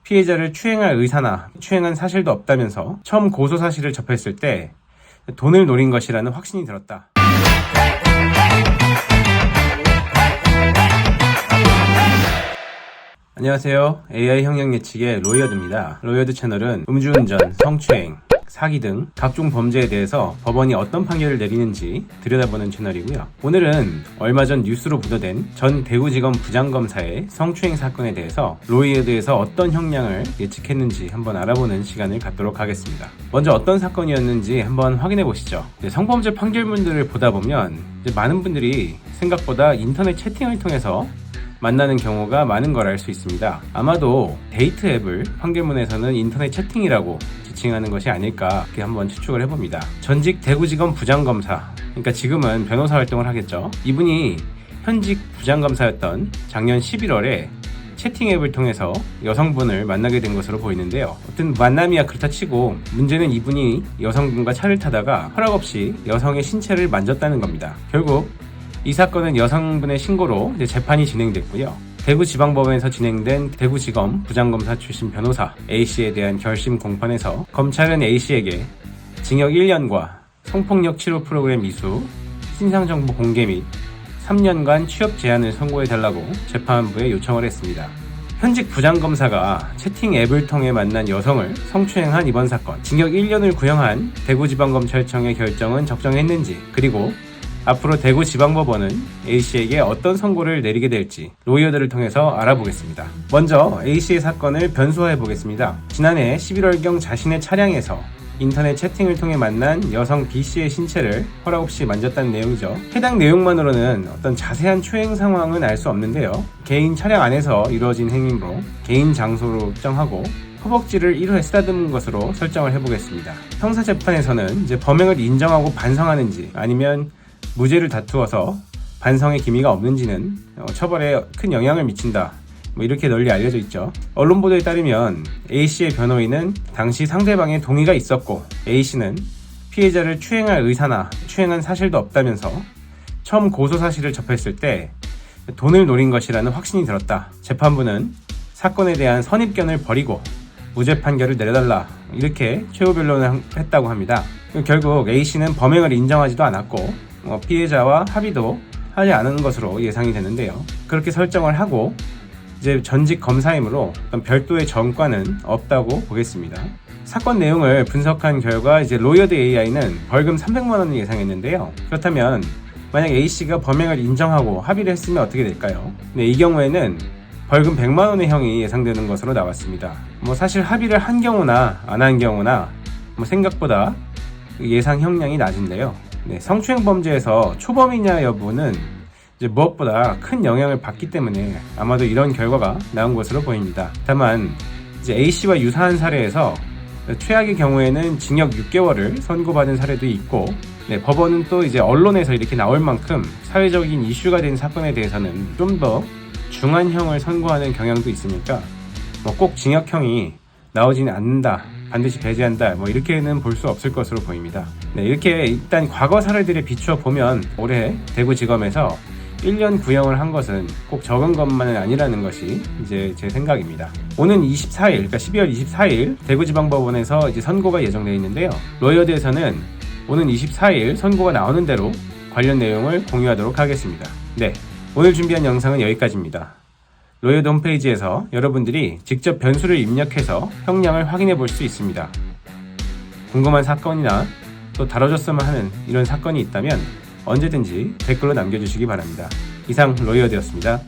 피해자를 추행할 의사나 추행한 사실도 없다면서 처음 고소 사실을 접했을 때 돈을 노린 것이라는 확신이 들었다. 안녕하세요. AI 형량 예측의 로이어드입니다. 로이어드 채널은 음주운전, 성추행, 사기 등 각종 범죄에 대해서 법원이 어떤 판결을 내리는지 들여다보는 채널이고요. 오늘은 얼마 전 뉴스로 보도된 전 대구지검 부장검사의 성추행 사건에 대해서 로이어드에서 어떤 형량을 예측했는지 한번 알아보는 시간을 갖도록 하겠습니다. 먼저 어떤 사건이었는지 한번 확인해 보시죠. 성범죄 판결문들을 보다 보면 많은 분들이 생각보다 인터넷 채팅을 통해서 만나는 경우가 많은 걸 알 수 있습니다. 아마도 데이트 앱을 판결문에서는 인터넷 채팅이라고 지칭하는 것이 아닐까 이렇게 한번 추측을 해봅니다. 전직 대구지검 부장검사, 그러니까 지금은 변호사 활동을 하겠죠. 이분이 현직 부장검사였던 작년 11월에 채팅 앱을 통해서 여성분을 만나게 된 것으로 보이는데요. 어떤 만남이야 그렇다 치고 문제는 이분이 여성분과 차를 타다가 허락 없이 여성의 신체를 만졌다는 겁니다. 결국 이 사건은 여성분의 신고로 재판이 진행됐고요. 대구지방법원에서 진행된 대구지검 부장검사 출신 변호사 A씨에 대한 결심 공판에서 검찰은 A씨에게 징역 1년과 성폭력 치료 프로그램 이수, 신상정보 공개 및 3년간 취업 제한을 선고해달라고 재판부에 요청을 했습니다. 현직 부장검사가 채팅 앱을 통해 만난 여성을 성추행한 이번 사건, 징역 1년을 구형한 대구지방검찰청의 결정은 적정했는지, 그리고 앞으로 대구지방법원은 A씨에게 어떤 선고를 내리게 될지 로이어드를 통해서 알아보겠습니다. 먼저 A씨의 사건을 변수화해 보겠습니다. 지난해 11월경 자신의 차량에서 인터넷 채팅을 통해 만난 여성 B씨의 신체를 허락 없이 만졌다는 내용이죠. 해당 내용만으로는 어떤 자세한 추행 상황은 알 수 없는데요. 개인 차량 안에서 이루어진 행위로 개인 장소로 정하고 허벅지를 1회 쓰다듬은 것으로 설정을 해보겠습니다. 형사재판에서는 범행을 인정하고 반성하는지 아니면 무죄를 다투어서 반성의 기미가 없는지는 처벌에 큰 영향을 미친다, 이렇게 널리 알려져 있죠. 언론 보도에 따르면 A씨의 변호인은 당시 상대방의 동의가 있었고 A씨는 피해자를 추행할 의사나 추행한 사실도 없다면서 처음 고소 사실을 접했을 때 돈을 노린 것이라는 확신이 들었다. 재판부는 사건에 대한 선입견을 버리고 무죄 판결을 내려달라, 이렇게 최후 변론을 했다고 합니다. 결국 A씨는 범행을 인정하지도 않았고 피해자와 합의도 하지 않은 것으로 예상이 되는데요. 그렇게 설정을 하고 이제 전직 검사이므로 어떤 별도의 전과는 없다고 보겠습니다. 사건 내용을 분석한 결과 이제 로이어드 AI는 벌금 300만 원을 예상했는데요. 그렇다면 만약 A씨가 범행을 인정하고 합의를 했으면 어떻게 될까요? 네, 이 경우에는 벌금 100만 원의 형이 예상되는 것으로 나왔습니다. 사실 합의를 한 경우나 안 한 경우나 생각보다 예상 형량이 낮은데요. 네, 성추행 범죄에서 초범이냐 여부는 이제 무엇보다 큰 영향을 받기 때문에 아마도 이런 결과가 나온 것으로 보입니다. 다만 이제 A씨와 유사한 사례에서 최악의 경우에는 징역 6개월을 선고받은 사례도 있고, 네, 법원은 또 이제 언론에서 이렇게 나올 만큼 사회적인 이슈가 된 사건에 대해서는 좀 더 중한형을 선고하는 경향도 있으니까 꼭 징역형이 나오지는 않는다, 반드시 배제한다, 이렇게는 볼 수 없을 것으로 보입니다. 네, 이렇게 일단 과거 사례들에 비추어 보면 올해 대구지검에서 1년 구형을 한 것은 꼭 적은 것만은 아니라는 것이 이제 제 생각입니다. 오는 24일, 그러니까 12월 24일 대구지방법원에서 이제 선고가 예정되어 있는데요. 로이어드에서는 오는 24일 선고가 나오는 대로 관련 내용을 공유하도록 하겠습니다. 네, 오늘 준비한 영상은 여기까지입니다. 로이어드 홈페이지에서 여러분들이 직접 변수를 입력해서 형량을 확인해 볼 수 있습니다. 궁금한 사건이나 또 다뤄줬으면 하는 이런 사건이 있다면 언제든지 댓글로 남겨주시기 바랍니다. 이상 로이어드였습니다.